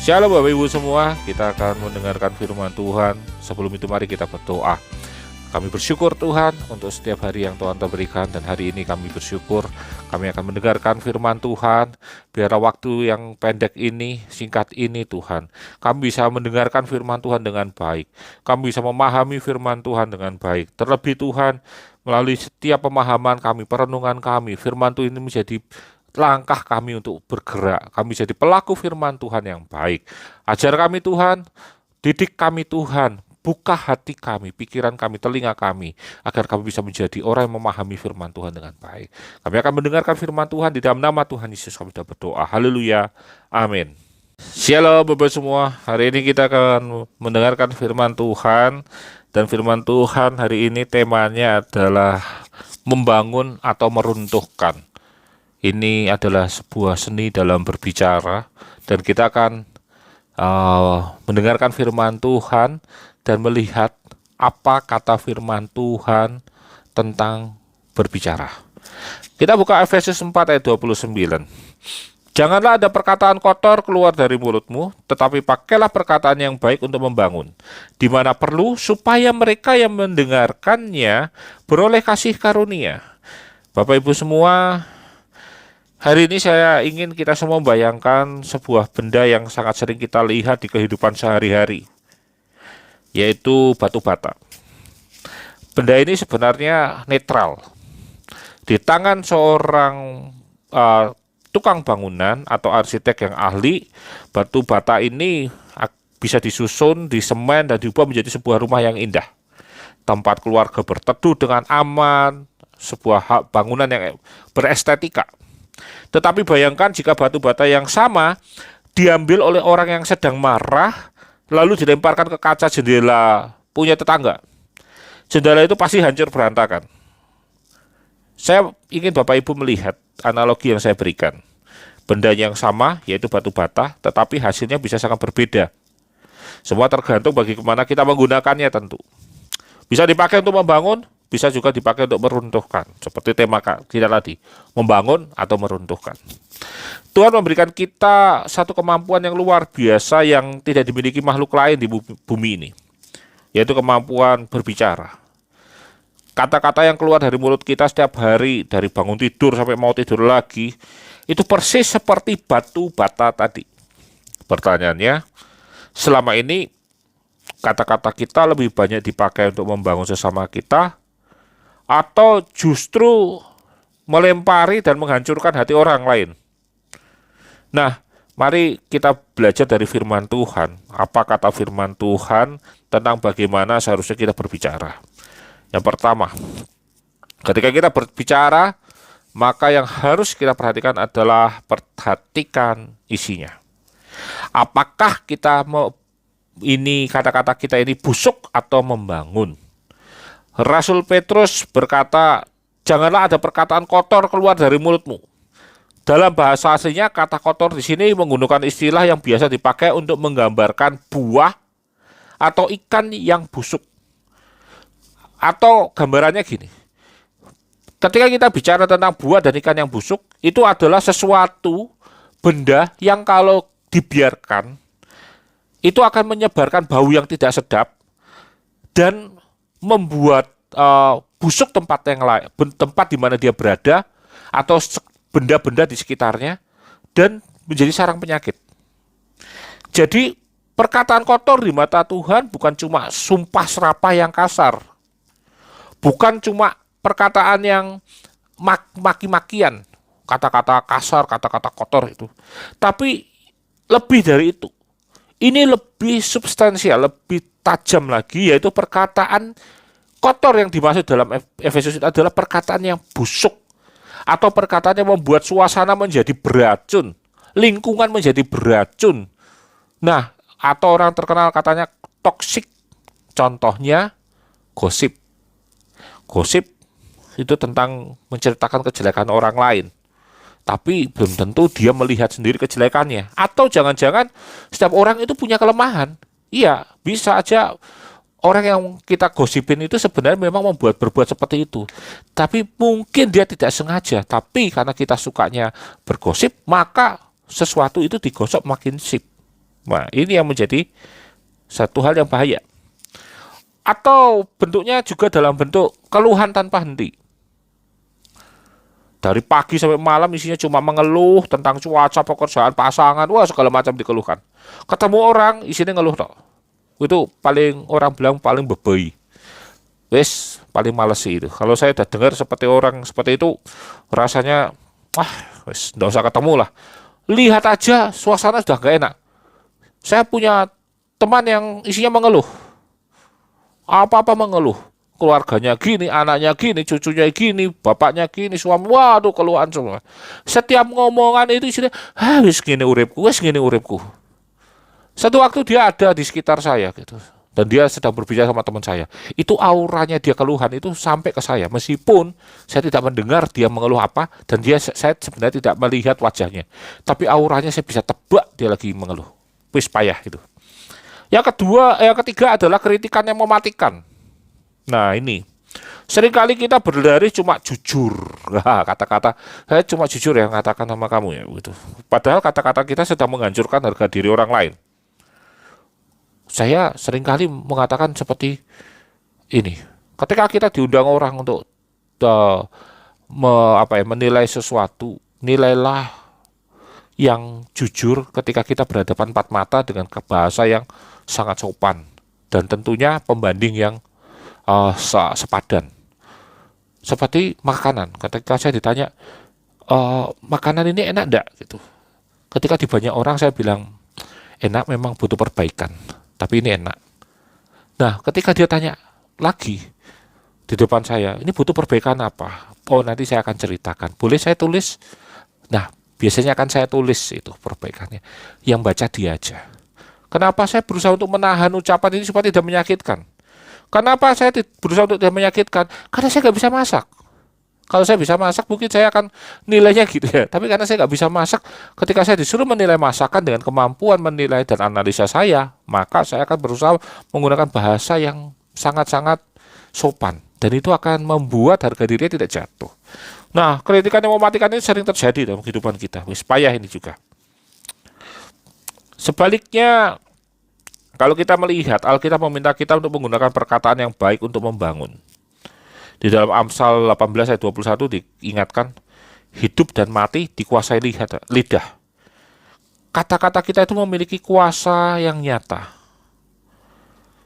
Shalom Bapak Ibu semua, kita akan mendengarkan firman Tuhan. Sebelum itu mari kita berdoa. Kami bersyukur Tuhan untuk setiap hari yang Tuhan telah berikan, dan hari ini kami bersyukur kami akan mendengarkan firman Tuhan. Biarlah waktu yang pendek ini, singkat ini Tuhan, kami bisa mendengarkan firman Tuhan dengan baik. Kami bisa memahami firman Tuhan dengan baik. Terlebih Tuhan, melalui setiap pemahaman kami, perenungan kami, firman Tuhan ini menjadi langkah kami untuk bergerak. Kami jadi pelaku firman Tuhan yang baik. Ajar kami Tuhan, didik kami Tuhan, buka hati kami, pikiran kami, telinga kami, agar kami bisa menjadi orang yang memahami firman Tuhan dengan baik. Kami akan mendengarkan firman Tuhan di dalam nama Tuhan Yesus. Kami sudah berdoa. Haleluya. Amin. Shalom Bapak semua. Hari ini kita akan mendengarkan firman Tuhan. Dan firman Tuhan hari ini temanya adalah membangun atau meruntuhkan. Ini adalah sebuah seni dalam berbicara, dan kita akan mendengarkan firman Tuhan dan melihat apa kata firman Tuhan tentang berbicara. Kita buka Efesus 4 ayat 29. Janganlah ada perkataan kotor keluar dari mulutmu, tetapi pakailah perkataan yang baik untuk membangun, di mana perlu, supaya mereka yang mendengarkannya beroleh kasih karunia. Bapak Ibu semua, hari ini saya ingin kita semua membayangkan sebuah benda yang sangat sering kita lihat di kehidupan sehari-hari, yaitu batu bata. Benda ini sebenarnya netral. Di tangan seorang tukang bangunan atau arsitek yang ahli, batu bata ini bisa disusun, disemen, dan diubah menjadi sebuah rumah yang indah. Tempat keluarga berteduh dengan aman, sebuah bangunan yang berestetika. Tetapi bayangkan jika batu bata yang sama diambil oleh orang yang sedang marah, lalu dilemparkan ke kaca jendela punya tetangga. Jendela itu pasti hancur berantakan. Saya ingin Bapak Ibu melihat analogi yang saya berikan. Benda yang sama, yaitu batu bata, tetapi hasilnya bisa sangat berbeda. Semua tergantung bagaimana kita menggunakannya tentu. Bisa dipakai untuk membangun, bisa juga dipakai untuk meruntuhkan. Seperti tema kita tadi, membangun atau meruntuhkan. Tuhan memberikan kita satu kemampuan yang luar biasa yang tidak dimiliki makhluk lain di bumi ini, yaitu kemampuan berbicara. Kata-kata yang keluar dari mulut kita setiap hari, dari bangun tidur sampai mau tidur lagi, itu persis seperti batu bata tadi. Pertanyaannya, selama ini kata-kata kita lebih banyak dipakai untuk membangun sesama kita, atau justru melempari dan menghancurkan hati orang lain? Nah, mari kita belajar dari firman Tuhan. Apa kata firman Tuhan tentang bagaimana seharusnya kita berbicara? Yang pertama, ketika kita berbicara, maka yang harus kita perhatikan adalah perhatikan isinya. Apakah kata-kata kita ini busuk atau membangun? Rasul Petrus berkata, janganlah ada perkataan kotor keluar dari mulutmu. Dalam bahasa aslinya, kata kotor di sini menggunakan istilah yang biasa dipakai untuk menggambarkan buah atau ikan yang busuk. Atau gambarannya gini, ketika kita bicara tentang buah dan ikan yang busuk, itu adalah sesuatu benda yang kalau dibiarkan, itu akan menyebarkan bau yang tidak sedap dan membuat busuk tempat yang lain, tempat di mana dia berada, atau benda-benda di sekitarnya, dan menjadi sarang penyakit. Jadi perkataan kotor di mata Tuhan bukan cuma sumpah serapah yang kasar, bukan cuma perkataan yang maki-makian, kata-kata kasar, kata-kata kotor itu, tapi lebih dari itu. Ini lebih substansial, lebih tajam lagi, yaitu perkataan kotor yang dimaksud dalam Efesus itu adalah perkataan yang busuk, atau perkataan yang membuat suasana menjadi beracun, lingkungan menjadi beracun. Nah, atau orang terkenal katanya toksik. Contohnya gosip. Gosip itu tentang menceritakan kejelekan orang lain, tapi belum tentu dia melihat sendiri kejelekannya. Atau jangan-jangan setiap orang itu punya kelemahan. Iya, bisa aja orang yang kita gosipin itu sebenarnya memang berbuat seperti itu, tapi mungkin dia tidak sengaja. Tapi karena kita sukanya bergosip, maka sesuatu itu digosok makin sip. Nah, ini yang menjadi satu hal yang bahaya. Atau bentuknya juga dalam bentuk keluhan tanpa henti. Dari pagi sampai malam isinya cuma mengeluh tentang cuaca, pekerjaan, pasangan, wah segala macam dikeluhkan. Ketemu orang isinya ngeluh tok. Itu paling orang bilang paling bebei. Wes paling males sih itu. Kalau saya udah dengar seperti orang seperti itu, rasanya wes nggak usah ketemu lah. Lihat aja suasana sudah gak enak. Saya punya teman yang isinya mengeluh. Apa-apa mengeluh. Keluarganya gini, anaknya gini, cucunya gini, bapaknya gini, suami, waduh keluhan semua. Setiap ngomongan itu isinya, wis gini uripku, wis gini uripku. Satu waktu dia ada di sekitar saya gitu. Dan dia sedang berbicara sama teman saya. Itu auranya dia keluhan itu sampai ke saya. Meskipun saya tidak mendengar dia mengeluh apa. Dan saya sebenarnya tidak melihat wajahnya. Tapi auranya saya bisa tebak dia lagi mengeluh. Wis payah itu. Yang ketiga adalah kritikan yang mematikan. Nah ini, seringkali kita berlari cuma jujur. Kata-kata, saya cuma jujur yang katakan sama kamu ya. Gitu. Padahal kata-kata kita sedang menghancurkan harga diri orang lain. Saya seringkali mengatakan seperti ini. Ketika kita diundang orang untuk menilai sesuatu, nilailah yang jujur ketika kita berhadapan empat mata dengan bahasa yang sangat sopan. Dan tentunya pembanding yang sepadan. Seperti makanan. Ketika saya ditanya, makanan ini enak enggak? Gitu. Ketika di banyak orang saya bilang, enak memang butuh perbaikan. Tapi ini enak. Nah, ketika dia tanya lagi di depan saya, ini butuh perbaikan apa? Oh, nanti saya akan ceritakan. Boleh saya tulis? Nah, biasanya akan saya tulis itu perbaikannya. Yang baca dia aja. Kenapa saya berusaha untuk menahan ucapan ini supaya tidak menyakitkan? Kenapa saya berusaha untuk tidak menyakitkan? Karena saya nggak bisa masak. Kalau saya bisa masak, mungkin saya akan nilainya gitu ya. Tapi karena saya nggak bisa masak, ketika saya disuruh menilai masakan dengan kemampuan menilai dan analisa saya, maka saya akan berusaha menggunakan bahasa yang sangat-sangat sopan. Dan itu akan membuat harga dirinya tidak jatuh. Nah, kritikan yang mematikan ini sering terjadi dalam kehidupan kita. Wis payah ini juga. Sebaliknya, kalau kita melihat, Alkitab meminta kita untuk menggunakan perkataan yang baik untuk membangun. Di dalam Amsal 18 ayat 21 diingatkan, hidup dan mati dikuasai lidah. Kata-kata kita itu memiliki kuasa yang nyata.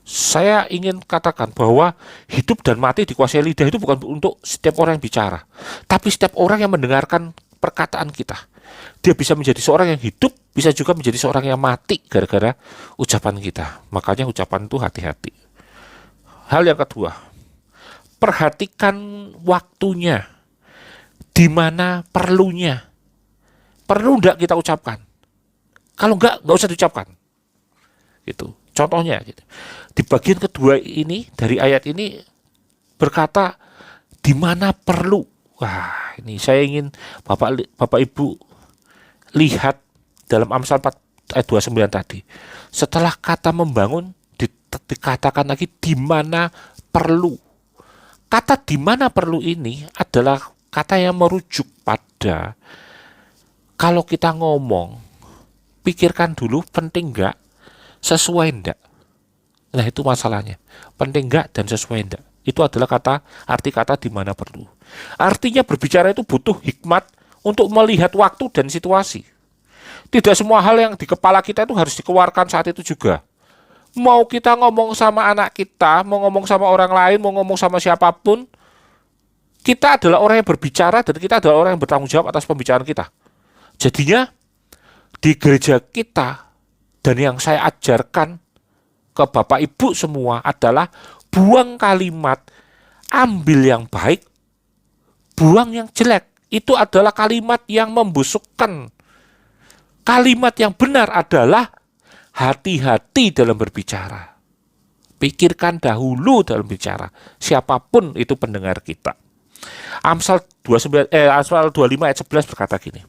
Saya ingin katakan bahwa hidup dan mati dikuasai lidah itu bukan untuk setiap orang yang bicara, tapi setiap orang yang mendengarkan perkataan kita. Dia bisa menjadi seorang yang hidup, bisa juga menjadi seorang yang mati gara-gara ucapan kita. Makanya ucapan itu hati-hati. Hal yang kedua, perhatikan waktunya, di mana perlunya. Perlu enggak kita ucapkan? Kalau enggak usah diucapkan. Gitu. Contohnya, gitu. Di bagian kedua ini, dari ayat ini, berkata, di mana perlu. Wah, ini saya ingin Bapak Ibu lihat dalam Amsal 4 ayat 29 tadi. Setelah kata membangun, dikatakan lagi, di mana perlu. Kata di mana perlu ini adalah kata yang merujuk pada kalau kita ngomong, pikirkan dulu penting enggak, sesuai enggak. Nah itu masalahnya, penting enggak dan sesuai enggak. Itu adalah arti kata di mana perlu. Artinya berbicara itu butuh hikmat untuk melihat waktu dan situasi. Tidak semua hal yang di kepala kita itu harus dikeluarkan saat itu juga. Mau kita ngomong sama anak kita, mau ngomong sama orang lain, mau ngomong sama siapapun, kita adalah orang yang berbicara dan kita adalah orang yang bertanggung jawab atas pembicaraan kita. Jadinya di gereja kita dan yang saya ajarkan ke Bapak Ibu semua adalah buang kalimat, ambil yang baik, buang yang jelek. Itu adalah kalimat yang membusukkan. Kalimat yang benar adalah hati-hati dalam berbicara. Pikirkan dahulu dalam bicara. Siapapun itu pendengar kita. Amsal 25 ayat 11 berkata gini.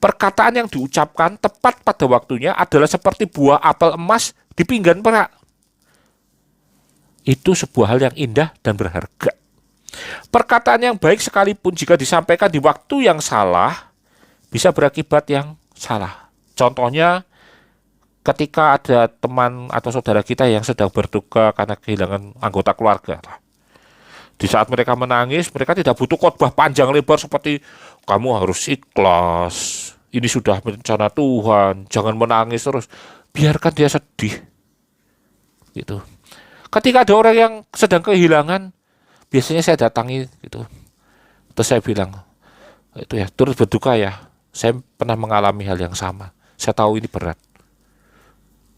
Perkataan yang diucapkan tepat pada waktunya adalah seperti buah apel emas di pinggan perak. Itu sebuah hal yang indah dan berharga. Perkataan yang baik sekalipun jika disampaikan di waktu yang salah, bisa berakibat yang salah. Contohnya, ketika ada teman atau saudara kita yang sedang berduka karena kehilangan anggota keluarga. Di saat mereka menangis, mereka tidak butuh khotbah panjang lebar seperti kamu harus ikhlas, ini sudah rencana Tuhan, jangan menangis terus. Biarkan dia sedih. Gitu. Ketika ada orang yang sedang kehilangan, biasanya saya datangi gitu. Terus saya bilang, itu ya, turut berduka ya. Saya pernah mengalami hal yang sama. Saya tahu ini berat.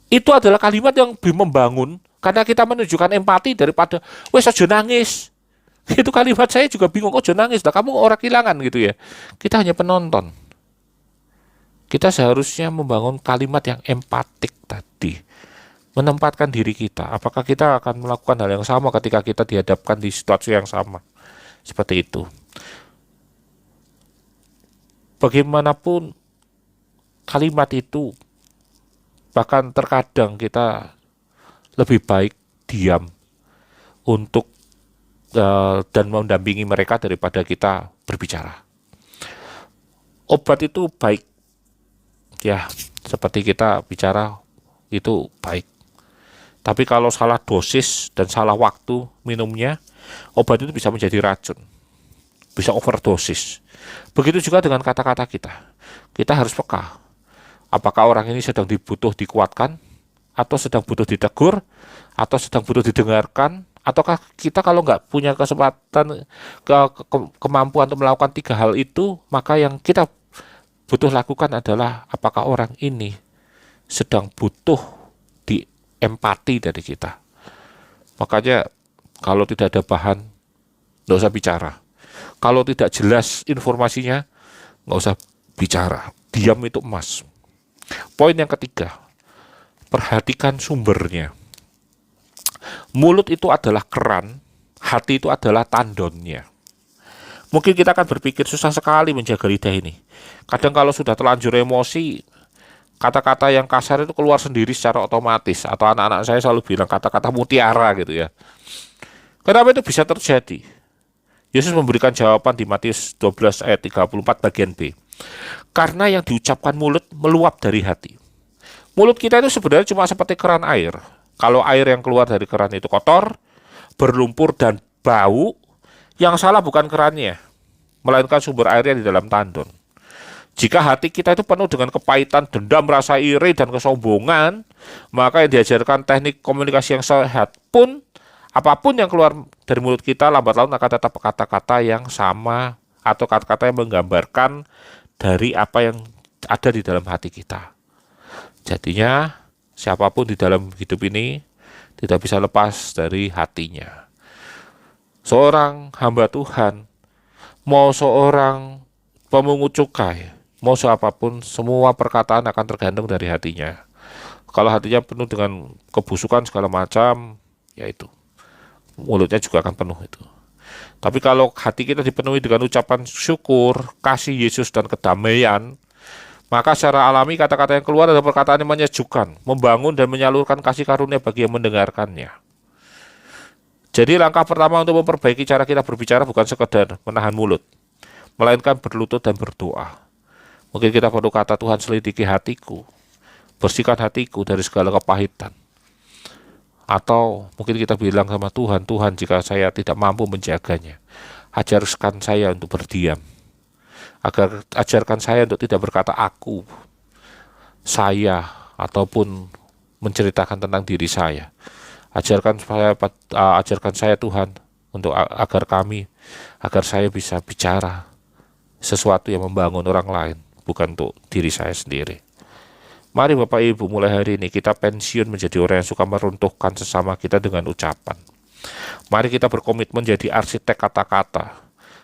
Itu adalah kalimat yang lebih membangun karena kita menunjukkan empati daripada wes aja nangis. Itu kalimat saya juga bingung, aja nangis lah, kamu orang kehilangan gitu ya. Kita hanya penonton. Kita seharusnya membangun kalimat yang empatik tadi. Menempatkan diri kita. Apakah kita akan melakukan hal yang sama ketika kita dihadapkan di situasi yang sama? Seperti itu. Bagaimanapun kalimat itu, bahkan terkadang kita lebih baik diam untuk dan mendampingi mereka daripada kita berbicara. Obat itu baik, ya, seperti kita bicara itu baik. Tapi kalau salah dosis dan salah waktu minumnya, obat itu bisa menjadi racun, bisa overdosis. Begitu juga dengan kata-kata kita. Kita harus peka. Apakah orang ini sedang dibutuh dikuatkan, atau sedang butuh ditegur, atau sedang butuh didengarkan, ataukah kita kalau nggak punya kesempatan, kemampuan untuk melakukan tiga hal itu, maka yang kita butuh lakukan adalah apakah orang ini sedang butuh di empati dari kita. Makanya kalau tidak ada bahan, nggak usah bicara. Kalau tidak jelas informasinya, nggak usah bicara. Diam itu emas. Poin yang ketiga, perhatikan sumbernya. Mulut itu adalah keran, hati itu adalah tandonnya. Mungkin kita akan berpikir susah sekali menjaga lidah ini. Kadang kalau sudah terlanjur emosi, kata-kata yang kasar itu keluar sendiri secara otomatis. Atau anak-anak saya selalu bilang kata-kata mutiara gitu ya. Kenapa itu bisa terjadi? Yesus memberikan jawaban di Matius 12 ayat 34 bagian B. Karena yang diucapkan mulut meluap dari hati. Mulut kita itu sebenarnya cuma seperti keran air. Kalau air yang keluar dari keran itu kotor, berlumpur dan bau, yang salah bukan kerannya, melainkan sumber airnya di dalam tandon. Jika hati kita itu penuh dengan kepahitan, dendam, rasa iri, dan kesombongan, maka yang diajarkan teknik komunikasi yang sehat pun, apapun yang keluar dari mulut kita, lambat laun akan tetap kata-kata yang sama, atau kata-kata yang menggambarkan dari apa yang ada di dalam hati kita. Jadinya, siapapun di dalam hidup ini tidak bisa lepas dari hatinya. Seorang hamba Tuhan, mau seorang pemungut cukai, mau siapapun, semua perkataan akan tergantung dari hatinya. Kalau hatinya penuh dengan kebusukan segala macam, ya itu, mulutnya juga akan penuh itu. Tapi kalau hati kita dipenuhi dengan ucapan syukur, kasih Yesus dan kedamaian, maka secara alami kata-kata yang keluar adalah perkataan yang menyejukkan, membangun dan menyalurkan kasih karunia bagi yang mendengarkannya. Jadi langkah pertama untuk memperbaiki cara kita berbicara bukan sekedar menahan mulut, melainkan berlutut dan berdoa. Mungkin kita perlu kata, Tuhan selidiki hatiku, bersihkan hatiku dari segala kepahitan. Atau mungkin kita bilang sama Tuhan, Tuhan jika saya tidak mampu menjaganya, ajarkan saya untuk berdiam. Ajarkan saya untuk tidak berkata aku, saya, ataupun menceritakan tentang diri saya. Ajarkan saya Tuhan untuk agar saya bisa bicara sesuatu yang membangun orang lain, bukan untuk diri saya sendiri. Mari Bapak Ibu, mulai hari ini kita pensiun menjadi orang yang suka meruntuhkan sesama kita dengan ucapan. Mari kita berkomitmen jadi arsitek kata-kata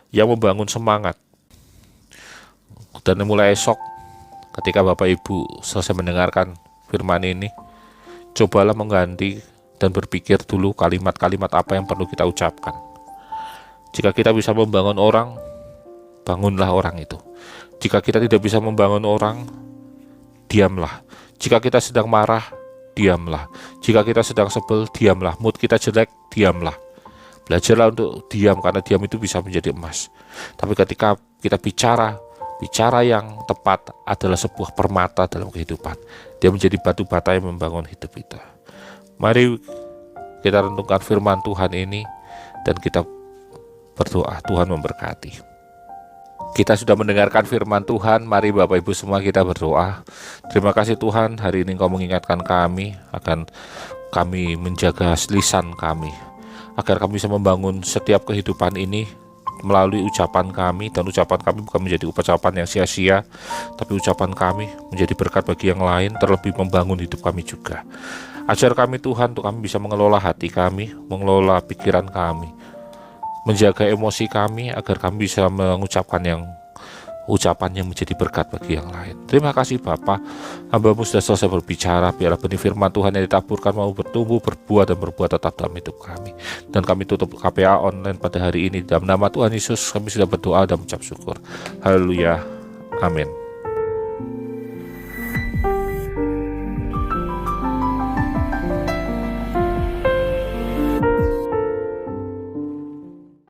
yang membangun semangat. Dan mulai esok, ketika Bapak Ibu selesai mendengarkan firman ini, cobalah mengganti dan berpikir dulu kalimat-kalimat apa yang perlu kita ucapkan. Jika kita bisa membangun orang, bangunlah orang itu. Jika kita tidak bisa membangun orang, diamlah. Jika kita sedang marah, diamlah. Jika kita sedang sebel, diamlah. Mood kita jelek, diamlah. Belajarlah untuk diam, karena diam itu bisa menjadi emas. Tapi ketika kita bicara, Bicara yang tepat adalah sebuah permata dalam kehidupan. Dia menjadi batu bata yang membangun hidup kita. Mari kita renungkan firman Tuhan ini dan kita berdoa Tuhan memberkati. Kita sudah mendengarkan firman Tuhan, mari Bapak Ibu semua kita berdoa. Terima kasih Tuhan, hari ini Engkau mengingatkan kami akan kami menjaga lisan kami, agar kami bisa membangun setiap kehidupan ini melalui ucapan kami, dan ucapan kami bukan menjadi ucapan yang sia-sia, tapi ucapan kami menjadi berkat bagi yang lain, terlebih membangun hidup kami juga. Ajar kami Tuhan untuk kami bisa mengelola hati kami, mengelola pikiran kami, menjaga emosi kami agar kami bisa mengucapkan ucapan yang menjadi berkat bagi yang lain. Terima kasih Bapa, hamba-Mu sudah selesai berbicara. Biarlah benih firman Tuhan yang ditaburkan mau bertumbuh, berbuah, dan berbuah tetap dalam hidup kami. Dan kami tutup KPA online pada hari ini. Dalam nama Tuhan Yesus kami sudah berdoa dan mengucap syukur. Haleluya, amin.